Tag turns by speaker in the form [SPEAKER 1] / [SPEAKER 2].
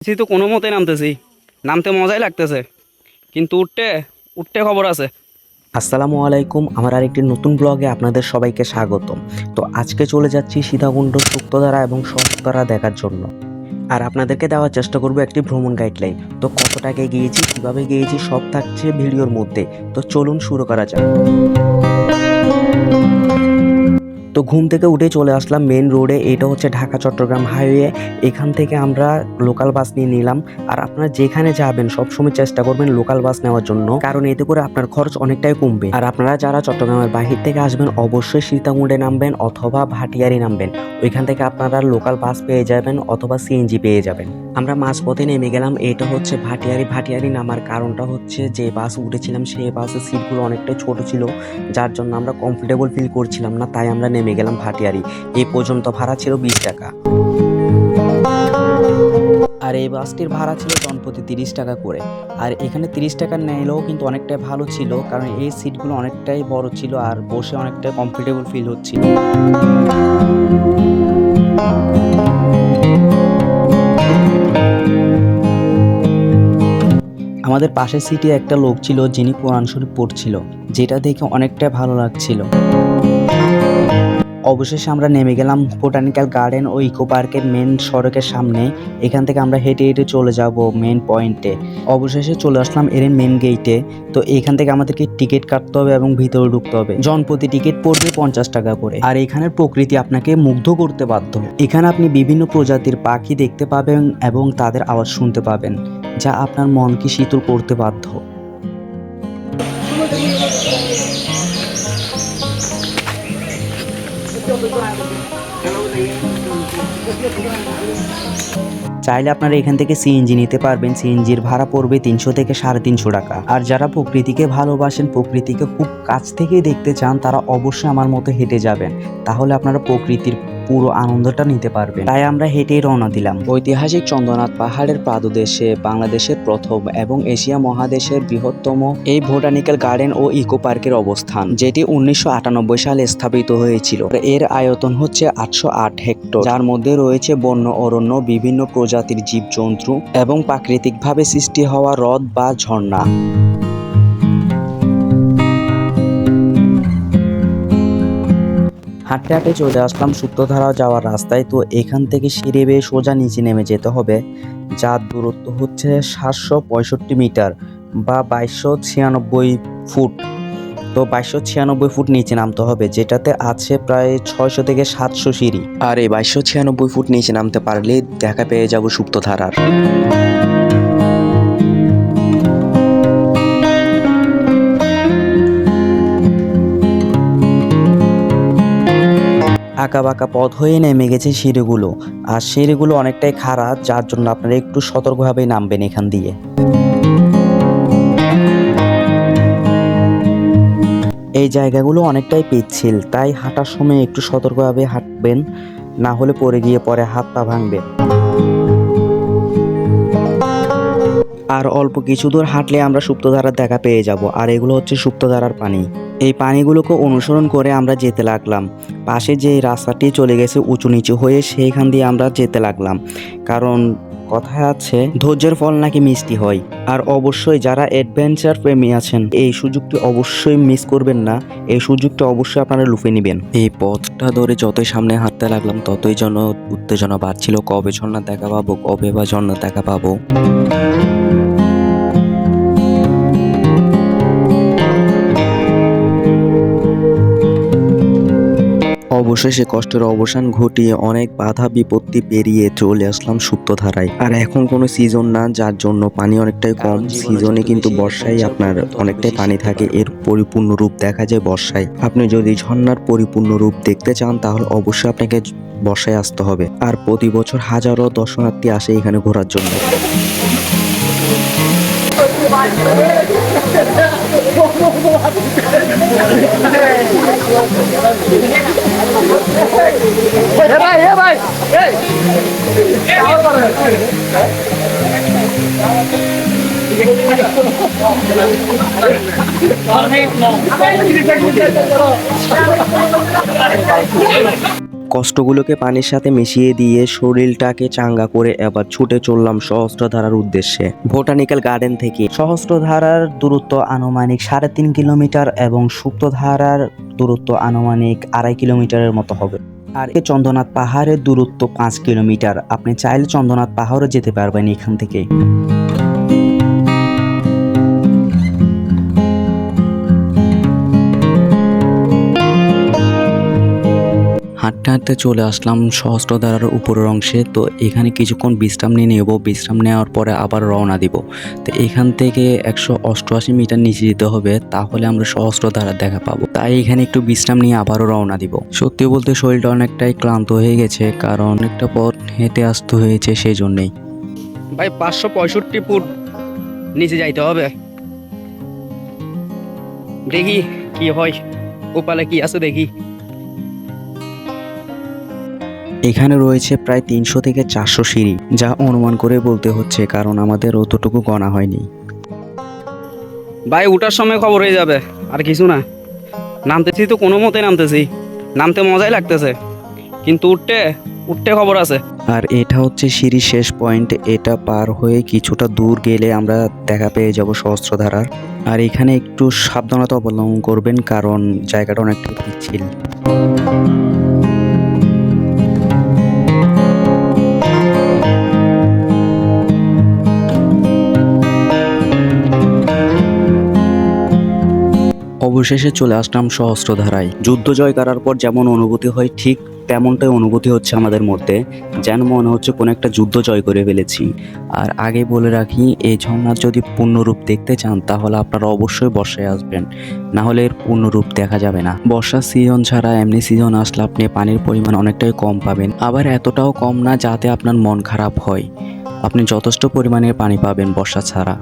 [SPEAKER 1] তো কোনো মতে নামতেছি, নামতে মজাই লাগতেছে, কিন্তু উঠতে উঠতে খবর আছে।
[SPEAKER 2] আসসালামু আলাইকুম, আমার আরেকটি নতুন ব্লগে আপনাদের সবাইকে স্বাগতম। তো আজকে চলে যাচ্ছি সীতাকুণ্ড শুক্তধারা এবং সপ্তধারা দেখার জন্য। আর আপনাদেরকে দেওয়ার চেষ্টা করব একটি ভ্রমণ গাইডলাইন। তো কত টাকায় গিয়েছি, কিভাবে গিয়েছি, সব থাকছে ভিডিওর মধ্যে। তো চলুন শুরু করা যাক। তো ঘুম থেকে উঠে চলে আসলাম মেন রোডে। এটা হচ্ছে ঢাকা চট্টগ্রাম হাইওয়ে। এখান থেকে আমরা লোকাল বাস নিয়ে নিলাম। আর আপনারা যেখানে যাবেন সবসময় চেষ্টা করবেন লোকাল বাস নেওয়ার জন্য, কারণ এতে করে আপনার খরচ অনেকটাই কমবে। আর আপনারা যারা চট্টগ্রামের বাহির থেকে আসবেন অবশ্যই সীতাকুণ্ডে নামবেন অথবা ভাটিয়ারি নামবেন। ওইখান থেকে আপনারা লোকাল বাস পেয়ে যাবেন অথবা সিএনজি পেয়ে যাবেন। আমরা মাঝপথে নেমে গেলাম। এটা হচ্ছে ভাটিয়ারি। ভাটিয়ারি নামার কারণটা হচ্ছে যে বাস উঠেছিলাম সেই বাসের সিটগুলো অনেকটাই ছোট ছিল, যার জন্য আমরা কমফোর্টেবল ফিল করছিলাম না, তাই আমরা নেমে গেলাম ভাটিয়ারি। এই পর্যন্ত ভাড়া ছিল 20 টাকা। আর এই বাসটির ভাড়া ছিল জনপ্রতি 30 টাকা করে। আর এখানে 30 টাকা নিলেও কিন্তু অনেকটাই ভালো ছিল, কারণ এই সিটগুলো অনেকটাই বড় ছিল আর বসে অনেকটাই কমফোর্টেবল ফিল হচ্ছিল। আমাদের পাশের সিটে একটা লোক ছিল যিনি কোরআন শরীফ পড়ছিল, যেটা দেখে অনেকটাই ভালো লাগছিল। অবশেষে আমরা নেমে গেলাম বোটানিক্যাল গার্ডেন ও ইকো পার্কের মেন সড়কের সামনে। এখান থেকে আমরা হেঁটে হেঁটে চলে যাব মেন পয়েন্টে। অবশেষে চলে আসলাম এর মেন গেটে। তো এখান থেকে আমাদেরকে টিকিট কাটতে হবে এবং ভিতরে ঢুকতে হবে। জনপ্রতি টিকিট পড়বে 50 টাকা করে। আর এখানের প্রকৃতি আপনাকে মুগ্ধ করতে বাধ্য। এখানে আপনি বিভিন্ন প্রজাতির পাখি দেখতে পাবেন এবং তাদের আওয়াজ শুনতে পাবেন, যা আপনার মনকে শীতল করতে বাধ্য। চাইলে আপনারা এখান থেকে সিএনজি নিতে পারবেন। সিএনজির ভাড়া পড়বে 300 থেকে 350 টাকা। আর যারা প্রকৃতিকে ভালোবাসেন, প্রকৃতিকে খুব কাছ থেকে দেখতে চান, তারা অবশ্যই আমার মতো হেঁটে যাবেন, তাহলে আপনারা প্রকৃতির পুরো আনন্দটা নিতে পারবেন। তাই আমরা হেঁটেই রওনা দিলাম। ঐতিহাসিক চন্দ্রনাথ পাহাড়ের পাদদেশে বাংলাদেশের প্রথম এবং এশিয়া মহাদেশের বৃহত্তম এই বোটানিক্যাল গার্ডেন ও ইকো পার্কের অবস্থান, যেটি 1998 সালে স্থাপিত হয়েছিল। এর আয়তন হচ্ছে 808 হেক্টর, যার মধ্যে রয়েছে বন্য অরণ্য, বিভিন্ন প্রজাতির জীবজন্তু এবং প্রাকৃতিকভাবে সৃষ্টি হওয়া হ্রদ বা ঝর্ণা। হাঁটতে হাঁটে চলে আসলাম শুক্তধারা যাওয়ার রাস্তায়। তো এখান থেকে সিঁড়ি বেয়ে সোজা নিচে নেমে যেতে হবে, যার দূরত্ব হচ্ছে 765 মিটার বা 2296 ফুট। তো 2296 ফুট নিচে নামতে হবে, যেটাতে আছে প্রায় 600 থেকে 700 সিঁড়ি। আর এই 2296 ফুট নিচে নামতে পারলে দেখা পেয়ে যাব শুক্তধারার। আঁকা বাঁকা পথ হয়ে নেমে গেছে সিঁড়িগুলো। আর সিঁড়িগুলো অনেকটাই খারাপ, যার জন্য আপনারা একটু সতর্কভাবেই নামবেন এখান দিয়ে। এই জায়গাগুলো অনেকটাই পিচ্ছিল, তাই হাঁটার সময় একটু সতর্কভাবে হাঁটবেন, না হলে পড়ে গিয়ে পরে হাত পা ভাঙবে। আর অল্প কিছু দূর হাঁটলে আমরা সুপ্তধারার দেখা পেয়ে যাব। আর এগুলো হচ্ছে সুপ্তধারার পানি। এই পানিগুলোকে অনুসরণ করে আমরা যেতে লাগলাম। পাশে যে রাস্তাটি চলে গেছে উঁচু নিচু হয়ে, সেইখান দিয়ে আমরা যেতে লাগলাম, কারণ কথায় আছে ধৈর্যের ফল নাকি মিষ্টি হয়। আর অবশ্যই যারা অ্যাডভেঞ্চার প্রেমী আছেন, এই সুযোগটি অবশ্যই মিস করবেন না। এই সুযোগটা অবশ্যই আপনারা লুফে নেবেন। এই পথটা ধরে যতই সামনে হাঁটতে লাগলাম ততই যেন উত্তেজনা বাড়ছিল, কবে ঝর্ণা দেখা পাবো, কবে বা ঝর্ণা দেখা পাবো। অবশেষে কষ্টের অবসান ঘটিয়ে অনেক বাধা বিপত্তি পেরিয়ে চলে আসলাম সুপ্তধারায়। আর এখন কোনো সিজন না, যার জন্য পানি অনেকটাই কম। সিজনে কিন্তু বর্ষায় আপনার অনেকটাই পানি থাকে, এর পরিপূর্ণ রূপ দেখা যায় বর্ষায়। আপনি যদি ঝর্ণার পরিপূর্ণ রূপ দেখতে চান তাহলে অবশ্যই আপনাকে বর্ষায় আসতে হবে। আর প্রতি বছর হাজারো দর্শনার্থী আসে এখানে ঘোরার জন্য। কষ্টগুলোকে পানির সাথে মিশিয়ে দিয়ে শরীরটাকে চাঙ্গা করে এবার ছুটে চললাম সহস্রধারার উদ্দেশ্যে। বোটানিক্যাল গার্ডেন থেকে সহস্রধারার দূরত্ব আনুমানিক 3.5 কিলোমিটার এবং সুপ্তধারার দূরত্ব আনুমানিক 2.5 কিলোমিটারের মতো হবে। আর এই চন্দ্রনাথ পাহাড়ের দূরত্ব 5 কিলোমিটার। আপনি চাইলে চন্দ্রনাথ পাহাড়ও যেতে পারবেন এখান থেকে। হাঁটতে হাঁটতে চলে আসলাম সহস্রধারার উপরের অংশে। তো এখানে কিছুক্ষণ বিশ্রাম নিয়ে নেব, বিশ্রাম নেওয়ার পরে আবার রওনা দিব। তো এখান থেকে 188 মিটার নিচে যেতে হবে, তাহলে আমরা সহস্রধারা দেখা পাবো। তাই এখানে একটু বিশ্রাম নিয়ে আবারও রওনা দিব। সত্যি বলতে শরীরটা অনেকটাই ক্লান্ত হয়ে গেছে, কারণ অনেকটা পথ হেঁটে আসতে হয়েছে সেই জন্যেই।
[SPEAKER 1] ভাই 565 ফুট নিচে যাইতে হবে। দেখি কি হয়, কপালে কি আছে দেখি।
[SPEAKER 2] এখানে রয়েছে প্রায় 300 থেকে 400 সিঁড়ি, যা অনুমান করে বলতে হচ্ছে, কারণ আমাদের অতটুকু গণা হয়নি।
[SPEAKER 1] ভাই ওঠার সময় খবর হয়ে যাবে, আর কিছু না। নামতেছি তো কোনো মতে নামতেছি, নামতে মজাই লাগতেছে, কিন্তু উঠতে উঠতে খবর আছে।
[SPEAKER 2] আর এটা হচ্ছে সিঁড়ির শেষ পয়েন্ট। এটা পার হয়ে কিছুটা দূর গেলে আমরা দেখা পেয়ে যাব সহস্রধারার। আর এখানে একটু সাবধানতা অবলম্বন করবেন, কারণ জায়গাটা অনেকটা পিচ্ছিল। অবশেষে চলে আসলাম সহস্রধারায়। যুদ্ধ জয় করার পর যেমন অনুভূতি হয়, ঠিক তেমনটাই অনুভূতি হচ্ছে আমাদের মধ্যে, যেন মনে হচ্ছে কোনো একটা যুদ্ধ জয় করে ফেলেছি। আর আগে বলে রাখি, এই ঝর্ণার যদি পূর্ণরূপ দেখতে চান তাহলে আপনারা অবশ্যই বর্ষায় আসবেন, না হলে এর পূর্ণরূপ দেখা যাবে না। বর্ষার সিজন ছাড়া এমনি সিজন আসলে আপনি পানির পরিমাণ অনেকটাই কম পাবেন, আবার এতটাও কম না যাতে আপনার মন খারাপ হয়। আপনি যথেষ্ট পরিমাণে পানি পাবেন বর্ষা ছাড়া।